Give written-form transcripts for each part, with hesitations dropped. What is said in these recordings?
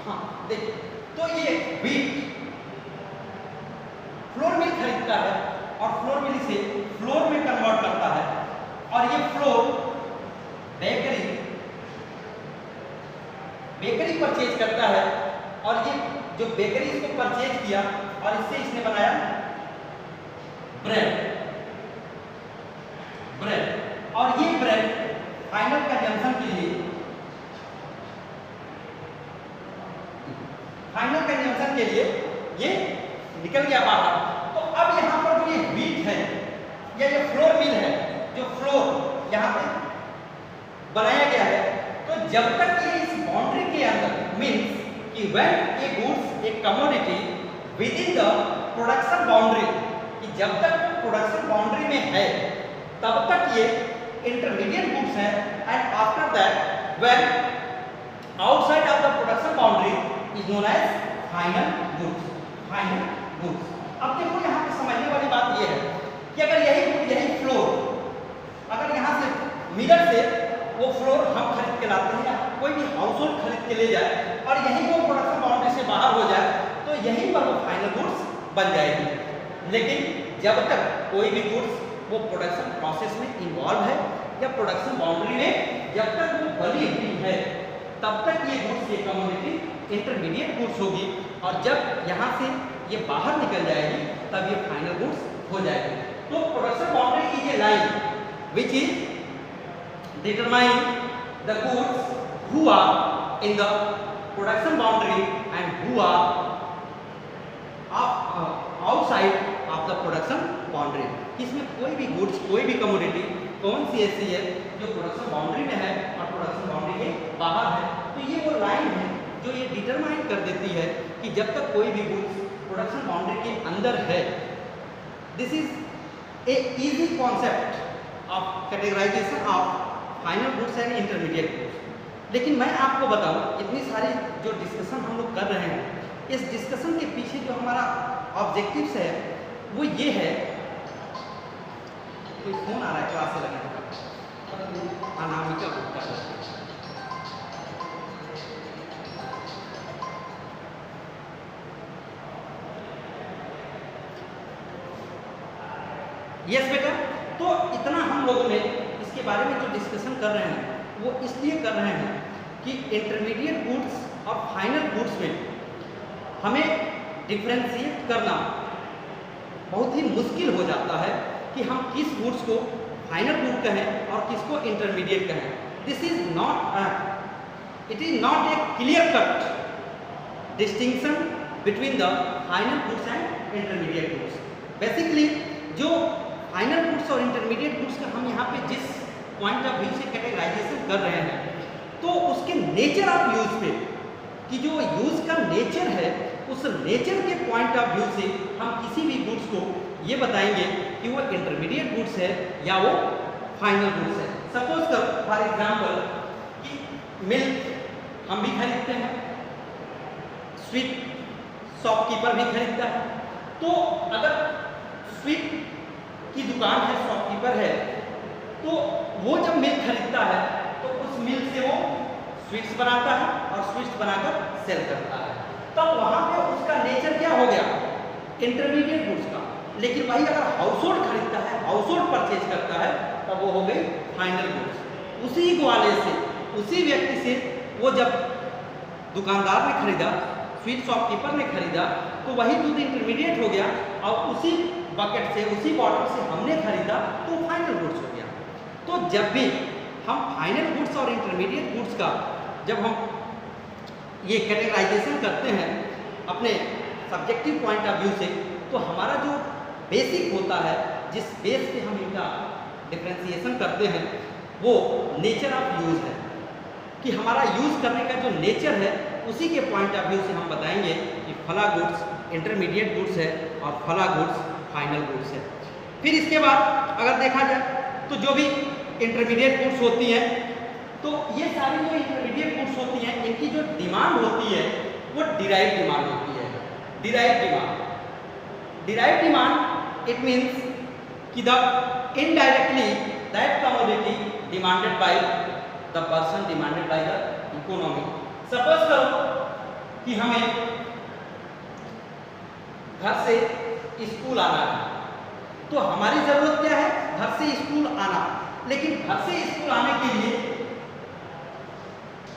हाँ देखिए, तो ये व्हीट फ्लोर मिल खरीदता है और फ्लोर मिल इसे फ्लोर में कन्वर्ट करता है, और ये फ्लोर बेकरी परचेज करता है, और ये जो बेकरी इसको परचेज किया और इससे इसने बनाया ब्रेड, और ये ब्रेड फाइनल कंजम्पशन के लिए ये निकल गया बाहर। तो अब यहाँ पर जो ये व्हीट है या ये फ्लोर मिल है, जो फ्लोर यहाँ पे बनाया गया है, तो जब तक ये इस बाउंड्री के अंदर मीन्स कि when A goods A commodity with in the production boundary, कि जब तक प्रोडक्शन बाउंड्री में है तब तक ये इंटरमीडिएट गुड्स है, and after that when outside of the production boundary is known as final goods. अब देखो यहाँ पे समझने वाली बात ये है कि अगर यही फ्लोर, अगर यहाँ से मिलर से वो फ्लोर हम खरीद के लाते हैं या कोई भी हाउस होल्ड खरीद के ले जाए और यही वो प्रोडक्शन बाउंड्री से बाहर हो जाए, तो यहीं पर वो फाइनल गुड्स बन जाएगी। लेकिन जब तक कोई भी गुड्स वो प्रोडक्शन प्रोसेस में इन्वॉल्व है या प्रोडक्शन बाउंड्री में जब तक वो बनी हुई है, तब तक ये गुड्स, ये कमोडिटी इंटरमीडिएट गुड्स होगी, और जब यहाँ से ये बाहर निकल जाएगी तब ये फाइनल गुड्स हो जाएगी। तो प्रोडक्शन बाउंड्री की ये line which is determine the goods who are in the production boundary and who are outside of the production boundary. इसमें कोई भी गुड्स, कोई भी कमोडिटी कौन सी ऐसी है जो प्रोडक्शन बाउंड्री में है और प्रोडक्शन बाउंड्री के बाहर है, तो ये वो लाइन है जो ये डिटरमाइन कर देती है कि जब तक कोई भी गुड्स प्रोडक्शन बाउंड्री के अंदर है। This is a easy concept of categorisation of final goods and intermediate goods. लेकिन मैं आपको बताऊं, इतनी सारी जो डिस्कशन हम लोग कर रहे हैं, इस डिस्कशन के पीछे जो हमारा ऑब्जेक्टिव्स है वो ये है। कोई फोन आ रहा है क्लास से लगने का, अनामिका गुप्ता। यस बेटा, तो इतना हम लोगों ने इसके बारे में जो डिस्कशन कर रहे हैं वो इसलिए कर रहे हैं कि इंटरमीडिएट गुड्स और फाइनल गुड्स में हमें डिफरेंशिएट करना बहुत ही मुश्किल हो जाता है कि हम किस गुड्स को फाइनल गुड कहें और किसको इंटरमीडिएट कहें। This is not, it is not a clear cut distinction between the final goods and intermediate goods. Basically जो फाइनल गुड्स और इंटरमीडिएट गुड्स का हम यहाँ पे जिस पॉइंट ऑफ व्यू से कैटेगराइजेशन कर रहे हैं, तो उसके नेचर ऑफ यूज पे, कि जो यूज का नेचर है, उस नेचर के पॉइंट ऑफ व्यू से हम किसी भी गुड्स को ये बताएंगे कि वो इंटरमीडिएट गुड्स है या वो फाइनल गुड्स है। सपोज करो फॉर एग्जांपल कि मिल्क हम भी खरीदते हैं, स्वीट शॉपकीपर भी खरीदता है। तो अगर स्वीट की दुकान है, शॉपकीपर है, तो वो जब मिल्क खरीदता है तो उस मिल्क से वो स्वीट्स बनाता है और स्वीट्स बनाकर सेल करता है। तब वहाँ पे उसका नेचर क्या हो गया? इंटरमीडिएट गुड्स का। लेकिन वही अगर हाउस होल्ड खरीदता है, हाउस होल्ड परचेज करता है, तब वो हो गई फाइनल गुड्स। उसी वाले से, उसी व्यक्ति से वो जब दुकानदार ने खरीदा, स्वीट शॉपकीपर ने खरीदा, तो वही दूध इंटरमीडिएट हो गया, और उसी बकेट से, उसी बॉटल से हमने खरीदा तो फाइनल गुड्स हो गया। तो जब भी हम फाइनल गुड्स और इंटरमीडिएट गुड्स का जब हम ये कैटेगराइजेशन करते हैं अपने सब्जेक्टिव पॉइंट ऑफ व्यू से, तो हमारा जो बेसिक होता है, जिस बेस पे हम इनका डिफरेंशिएशन करते हैं, वो नेचर ऑफ यूज है, कि हमारा यूज करने का जो नेचर है उसी के पॉइंट ऑफ व्यू से हम बताएंगे कि फला गुड्स इंटरमीडिएट गुड्स है और फला गुड्स फाइनल गुड्स है। फिर इसके बाद अगर देखा जाए तो जो भी इंटरमीडिएट गुड्स होती हैं, तो ये सारी जो इंटरमीडिएट गुड्स होती हैं, इनकी जो डिमांड होती है वो डिराइव डिमांड होती है। डिराइव डिमांड इट मीन्स कि the indirectly that commodity demanded by the person, demanded by the economy. Suppose करो कि हमें घर से स्कूल आना है, तो हमारी ज़रूरत क्या है? घर से स्कूल आना। लेकिन घर से स्कूल आने के लिए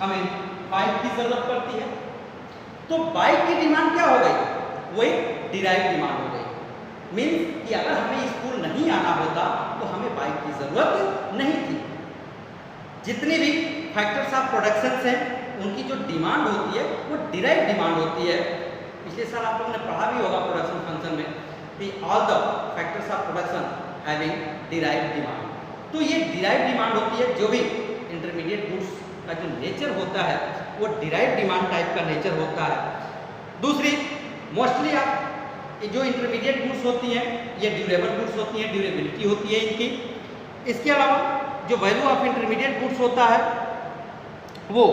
हमें बाइक की ज़रूरत पड़ती है। तो बाइक की डिमांड क्या हो गई? वो एक डिराइव डिमांड हो गई। मीन्स कि अगर हमें स्कूल नहीं आना होता तो हमें बाइक की ज़रूरत नहीं थी। जितने भी फैक्टर्स ऑफ प्रोडक्शन हैं उनकी जो डिमांड होती है वो डिराइव डिमांड होती है। पिछले साल आप लोगों ने पढ़ा भी होगा प्रोडक्शन फंक्शन में कि all the factors of production having derive demand. तो ये डिराइव डिमांड होती है। जो भी इंटरमीडिएट गुड्स का जो नेचर होता है वो डिराइव डिमांड टाइप का नेचर होता है। दूसरी मोस्टली आप जो इंटरमीडिएट गुड्स होती हैं ये ड्यूरेबल गुड्स होती हैं, ड्यूरेबिलिटी होती है इनकी। इसके अलावा जो वैल्यू ऑफ इंटरमीडिएट गुड्स होता है वो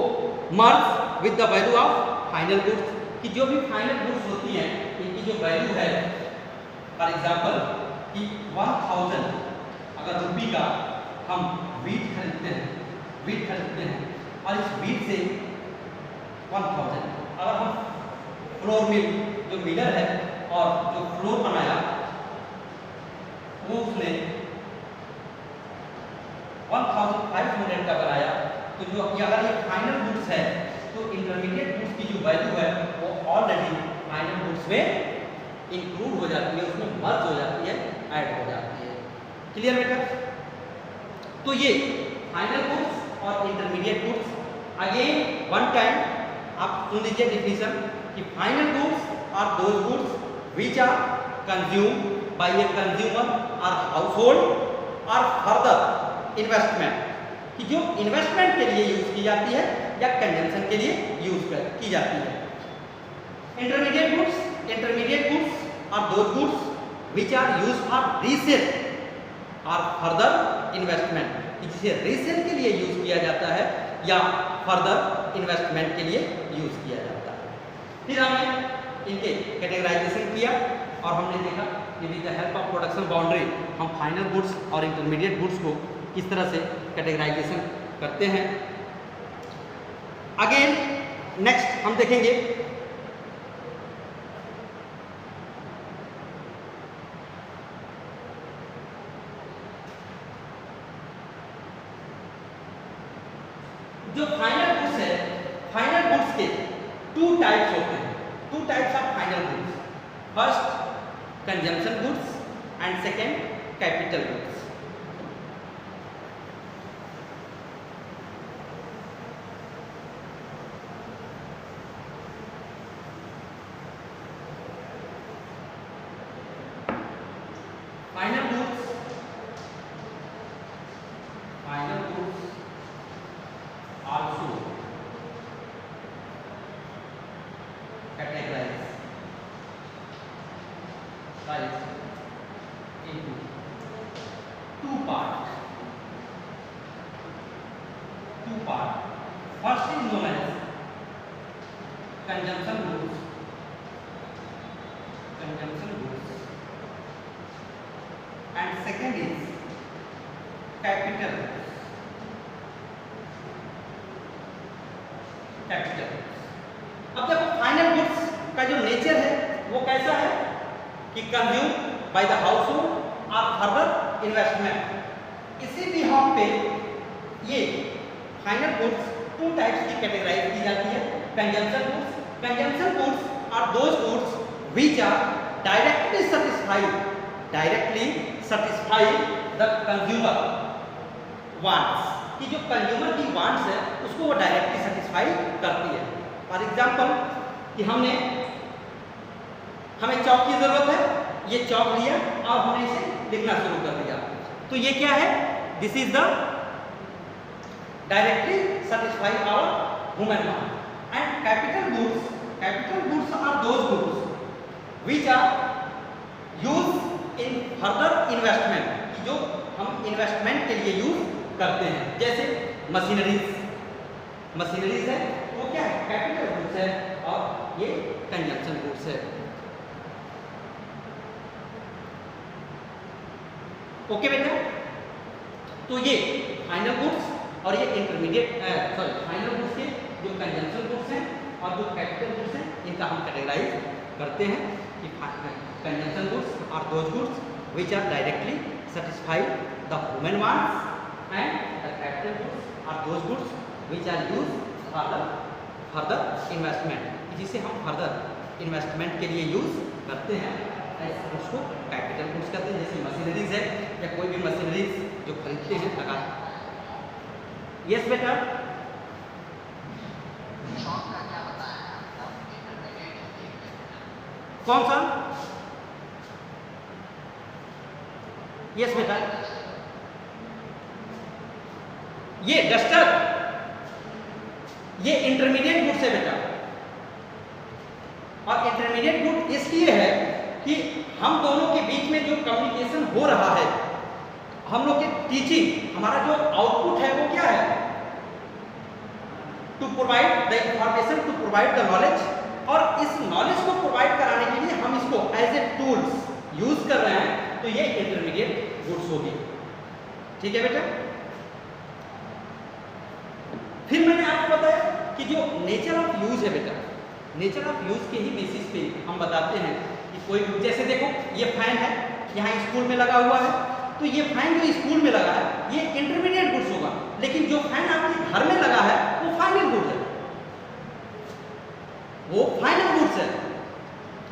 merge with the value of final goods, कि जो भी फाइनल गुड्स होती हैं इनकी जो वैल्यू है, फॉर एग्जांपल कि 1000 अगर रुपये का हम वीट खरीदते हैं और इस वीट से 1000 अगर हम फ्लोर मिल जो मिलर है और जो फ्लोर बनाया वो उसने 1500 का बनाया, तो जो अगर ये फाइनल गुड्स है तो इंटरमीडिएट गुड्स की जो वैल्यू है वो ऑलरेडी फाइनल गुड्स में इंक्लूड हो जाती है, उसमें मर्ज हो जाती है, ऐड हो जाती है। क्लियर बेटा? तो ये फाइनल गुड्स और intermediate goods. Again one time आप सुन लीजिए डिफिनीशन कि final goods are those goods which are consume by a consumer और हाउसहोल्ड और फर्दर इन्वेस्टमेंट, कि जो इन्वेस्टमेंट के लिए यूज की जाती है या कंजम्पशन के लिए यूज की जाती है। Intermediate goods are those goods which are use for resale और फर्दर इन्वेस्टमेंट, जिसे रीसेल के लिए यूज किया जाता है या फर्दर इन्वेस्टमेंट के लिए यूज किया जाता है। फिर हमने इनके कैटेगराइजेशन किया और हमने देखा कि with the help of production boundary हम फाइनल गुड्स और इंटरमीडिएट गुड्स को किस तरह से कैटेगराइजेशन करते हैं। अगेन नेक्स्ट हम देखेंगे जो फाइनल गुड्स है, फाइनल गुड्स के टू टाइप्स होते हैं, two types of final goods. First consumption goods and second capital goods. Final goods also categorized into two parts. First is known as consumption goods, and second is capital goods. अब देखो final goods का जो nature है वो कैसा है कि consume by the household और फर्दर इन्वेस्टमेंट। इसी भी हम पे ये फाइनल गुड्स टू टाइप्स की कैटेगराइज की जाती है। Consumption goods are those goods which are directly satisfy the consumer wants, कि जो कंज्यूमर की वांट्स है उसको वो डायरेक्टली सेटिस्फाई करती है। फॉर एग्जांपल कि हमें चौक की ज़रूरत है, ये चौक लिया और हमने इसे लिखना शुरू कर दिया, तो ये क्या है? This is the directly satisfy our human want. And capital goods are those goods which are use in further investment, कि जो हम इन्वेस्टमेंट के लिए यूज करते हैं। जैसे मशीनरीज है वो क्या है? कैपिटल गुड्स है और ये कंजम्पशन गुड्स है। ओके बेटा? तो ये फाइनल गुड्स और ये इंटरमीडिएट फाइनल गुड्स के जो कंजम्पशन गुड्स हैं और जो कैपिटल गुड्स हैं इनका हम कैटेगराइज करते हैं कि consumption goods are those goods which are directly satisfy the human wants and the capital goods are those goods which are used for the further investment, जिसे हम फर्दर इन्वेस्टमेंट के लिए यूज करते हैं, ऐसे उसको कैपिटल गुड्स कहते हैं। जैसे मशीनरीज है या कोई भी मशीनरीज जो खरीदते हैं लगा। यस बेटा, कौन सा? यस बेटा, ये डस्टर, ये इंटरमीडिएट गुड्स है बेटा। और इंटरमीडिएट गुड इसलिए है कि हम दोनों के बीच में जो कम्युनिकेशन हो रहा है, हम लोग की टीचिंग, हमारा जो आउटपुट है वो क्या है? To provide the information, to provide the knowledge. और इस नॉलेज को प्रोवाइड कराने के लिए हम इसको एज ए टूल्स यूज कर रहे हैं, तो ये इंटरमीडिएट गुड्स होगी। ठीक है बेटा। फिर मैंने आपको बताया कि जो नेचर ऑफ यूज है बेटा, नेचर ऑफ यूज के ही बेसिस पे हम बताते हैं कि कोई, जैसे देखो ये फैन है, यहाँ स्कूल में लगा हुआ है, तो ये फैन जो स्कूल में लगा है ये इंटरमीडिएट गुड्स होगा। लेकिन जो फैन आपके घर में लगा है वो फाइनल गुड्स है, वो फाइनल गुड्स है।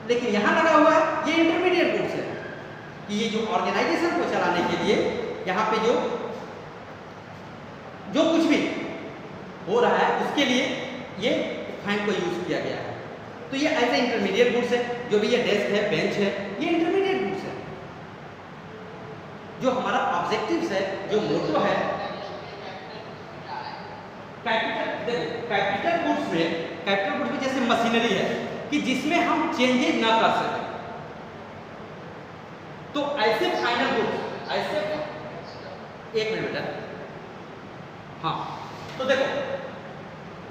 लेकिन यहाँ लगा हुआ है ये इंटरमीडिएट गुड्स है कि ये जो ऑर्गेनाइजेशन को चलाने के लिए यहाँ पे जो कुछ भी हो रहा है उसके लिए ये फैन को यूज किया गया है। तो ये ऐसे इंटरमीडिएट गुड्स है। जो भी ये डेस्क है, बेंच है, ये इंटरमीडिएट गुड्स है। जो हमारा ऑब्जेक्टिव्स है, जो मोटो है, कैपिटल गुड्स में जैसे मशीनरी है कि जिसमें हम चेंजेस ना कर सकें, तो ऐसे फाइनल गुड्स, ऐसे, एक मिनट बेटा, हाँ, तो देखो,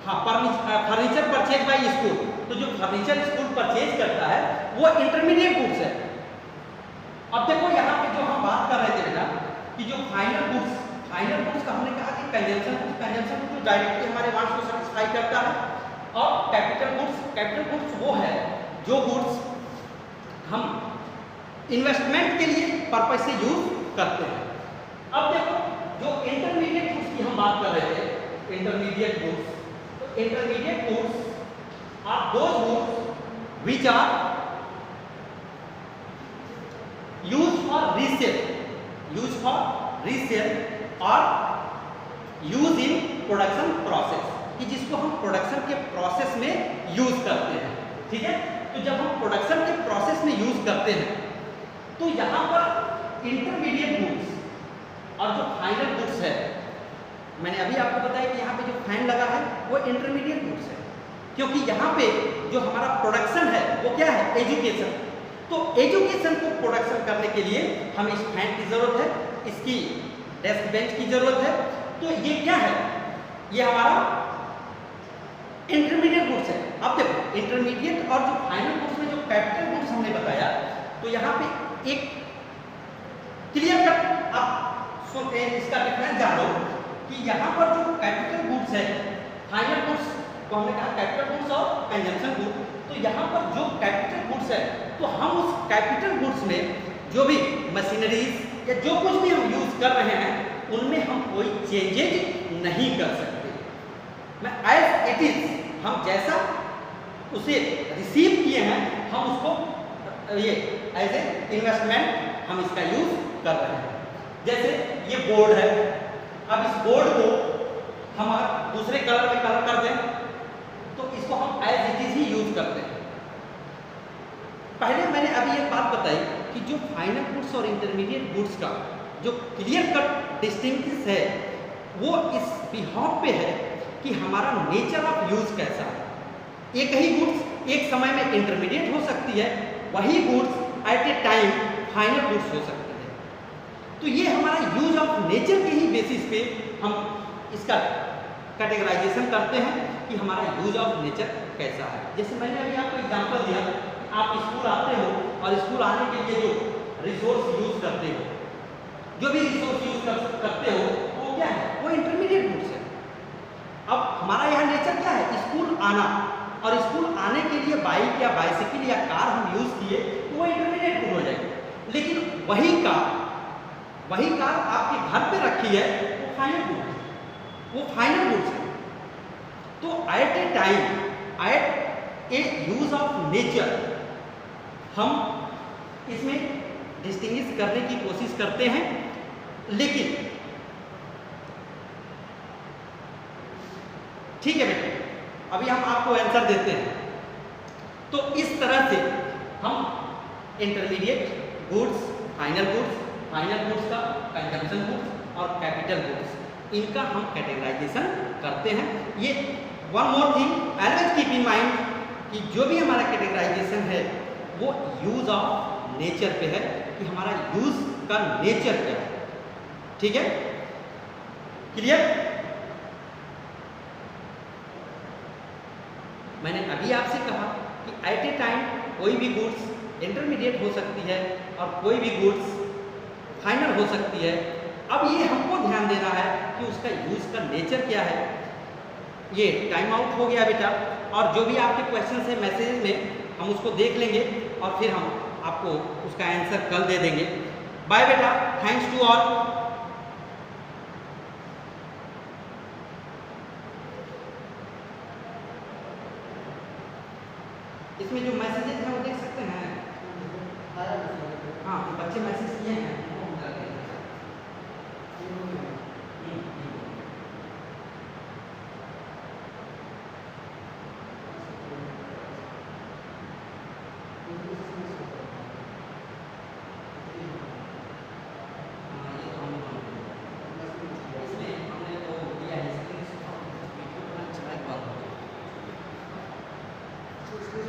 हाँ, फर्नीचर परचेज बाय स्कूल, तो जो फर्नीचर स्कूल परचेज करता है वो इंटरमीडिएट गुड्स है। अब देखो यहाँ पे जो हम बात कर रहे थे बेटा कि जो फाइनल गुड्स का हमने कहा कि कंजम्पशन जो डायरेक्टली हमारे वांट्स को सेटिस्फाई करता है, और कैपिटल गुड्स वो है जो गुड्स हम इन्वेस्टमेंट के लिए पर्पज से यूज करते हैं। अब देखो जो इंटरमीडिएट गुड्स की हम बात कर रहे थे, इंटरमीडिएट गुड्स, तो intermediate goods are those goods which are used for resale और यूज इन प्रोडक्शन प्रोसेस, कि जिसको हम प्रोडक्शन के प्रोसेस में यूज करते हैं। ठीक है, तो जब हम प्रोडक्शन के प्रोसेस में यूज करते हैं तो यहाँ पर इंटरमीडिएट गुड्स और जो फाइनल गुड्स है, मैंने अभी आपको बताया कि यहाँ पे जो फैन लगा है वो इंटरमीडिएट गुड्स है, क्योंकि यहाँ पे जो हमारा प्रोडक्शन है वो क्या है? एजुकेशन। तो एजुकेशन को प्रोडक्शन करने के लिए हमें इस फैन की जरूरत है, इसकी डेस्क बेंच की जरूरत है। तो ये क्या है? ये हमारा इंटरमीडिएट गुड्स है। अब देखो इंटरमीडिएट और जो फाइनल गुड्स में जो कैपिटल गुड्स हमने बताया, तो यहाँ पे एक क्लियर कट आप सुनते हैं, इसका डिफरेंस जानो कि यहाँ पर जो कैपिटल गुड्स है, फाइनल गुड्स को हमने कहा कैपिटल गुड्स और कंजम्पशन गुड्स, तो यहाँ पर जो कैपिटल गुड्स है तो हम उस कैपिटल गुड्स में जो भी मशीनरीज या जो कुछ भी हम यूज कर रहे हैं उनमें हम कोई चेंजेज नहीं कर सकते। मैं एज इट इज, हम जैसा उसे रिसीव किए हैं हम उसको ये एज ए इन्वेस्टमेंट हम इसका यूज कर रहे हैं। जैसे ये बोर्ड है, अब इस बोर्ड को हम अगर दूसरे कलर में कलर कर दें तो इसको हम एज इट इज ही यूज करते हैं। पहले मैंने अभी एक बात बताई कि जो फाइनल गुड्स और इंटरमीडिएट गुड्स का जो क्लियर कट डिस्टिंक्शन है वो इस बिहाफ पे है कि हमारा नेचर ऑफ यूज कैसा है। एक ही गुड्स एक समय में इंटरमीडिएट हो सकती है, वही goods at a time final goods हो सकती है। तो ये हमारा यूज ऑफ नेचर के ही बेसिस पे हम इसका कैटेगराइजेशन करते हैं कि हमारा यूज ऑफ नेचर कैसा है। जैसे मैंने अभी आपको एग्जांपल दिया, आप स्कूल आते हो और स्कूल आने के लिए जो रिसोर्स यूज करते हो, जो भी रिसोर्स यूज करते हो वो क्या है? वो इंटरमीडिएट गुड्स है। अब हमारा यहाँ नेचर क्या है? स्कूल आना, और स्कूल आने के लिए बाइक या बाइसिकल या कार हम यूज किए तो वो इंटरमीडिएट गुड हो जाएगी। लेकिन वही कार आपके घर पे रखी है वो फाइनल गुड है, वो फाइनल गुड्स है। तो at a time, at a use of nature, हम इसमें डिस्टिंग्विश करने की कोशिश करते हैं। लेकिन ठीक है बेटा, अभी हम आपको आंसर देते हैं। तो इस तरह से हम इंटरमीडिएट गुड्स, फाइनल गुड्स का कंजम्पशन गुड्स और कैपिटल गुड्स, इनका हम कैटेगराइजेशन करते हैं। ये one more thing always keep in mind कि जो भी हमारा कैटेगराइजेशन है वो यूज ऑफ नेचर पे है, कि हमारा यूज का नेचर क्या है। ठीक है, क्लियर? मैंने अभी आपसे कहा कि एट ए टाइम कोई भी गुड्स इंटरमीडिएट हो सकती है और कोई भी गुड्स फाइनल हो सकती है। अब ये हमको ध्यान देना है कि उसका यूज का नेचर क्या है। ये टाइम आउट हो गया बेटा, और जो भी आपके क्वेश्चन है मैसेज में हम उसको देख लेंगे और फिर हम आपको उसका आंसर कल दे देंगे। बाय बेटा, थैंक्स टू ऑल। इसमें जो मैसेजेस हैं वो देख सकते हैं। हाँ, बच्चे मैसेज किए हैं।